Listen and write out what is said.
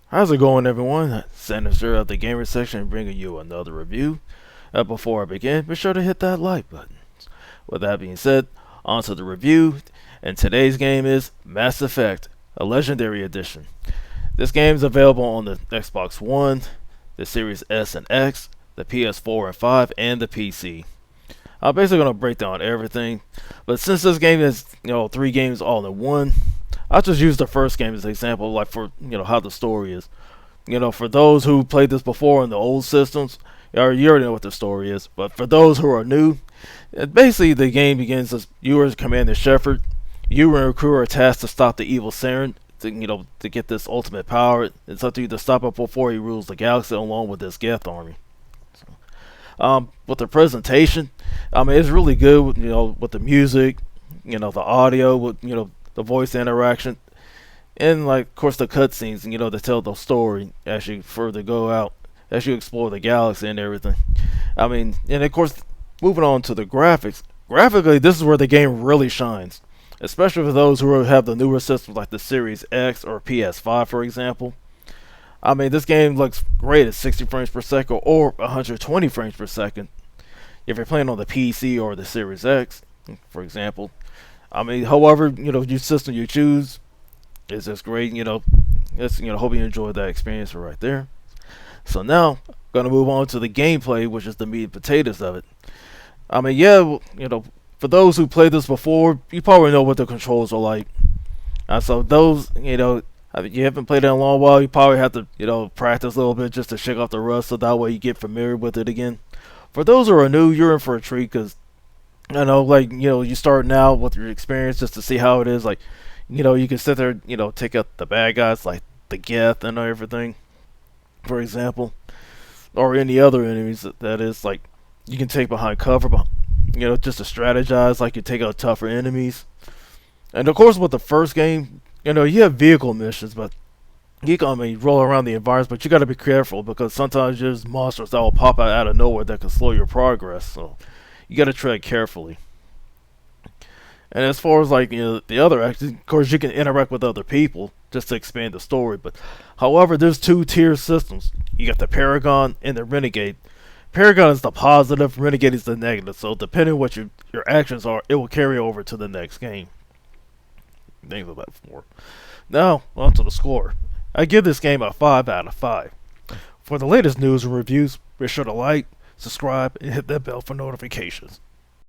How's it going, everyone? Sinister of the Gamer section bringing you another review. Before I begin, be sure to hit that like button. With that being said, on to the review. And today's game is Mass Effect, a Legendary Edition. This game is available on the Xbox One, the Series S and X, the PS4 and 5, and the PC. I'm basically going to break down everything, but since this game is, 3 games all in one, I'll just use the first game as an example, like for, how the story is. For those who played this before in the old systems, you already know what the story is, but for those who are new, basically the game begins as you are Commander Shepard. You and your crew are tasked to stop the evil Saren, to get this ultimate power. It's up to you to stop him before he rules the galaxy along with this Geth army. With the presentation, it's really good with, with the music, the audio, with, the voice interaction, and like, of course, the cutscenes, to tell the story as you further go out, as you explore the galaxy and everything. And of course, moving on to the graphics. Graphically, this is where the game really shines, especially for those who have the newer systems like the Series X or PS5, for example. This game looks great at 60 frames per second or 120 frames per second. If you're playing on the PC or the Series X, for example. However, your system you choose is just great. Hope you enjoy that experience right there. So now, gonna move on to the gameplay, which is the meat and potatoes of it. For those who played this before, you probably know what the controls are like. So those, you haven't played it in a long while, you probably have to, practice a little bit just to shake off the rust, so that way you get familiar with it again. For those who are new, you're in for a treat, because you start now with your experience just to see how it is. Like, you can sit there, take out the bad guys like the Geth and everything, for example, or any other enemies that is, like, you can take behind cover, just to strategize, like you take out tougher enemies. And of course, with the first game, you have vehicle missions, but you can roll around the environment, but you got to be careful because sometimes there's monsters that will pop out of nowhere that can slow your progress. So you got to tread carefully. And as far as the other actions, of course, you can interact with other people just to expand the story. But however, there's 2-tier systems. You got the Paragon and the Renegade. Paragon is the positive, Renegade is the negative. So depending on what your actions are, it will carry over to the next game. Things of that form. Now, on to the score. I give this game a 5 out of 5. For the latest news and reviews, be sure to like, subscribe, and hit that bell for notifications.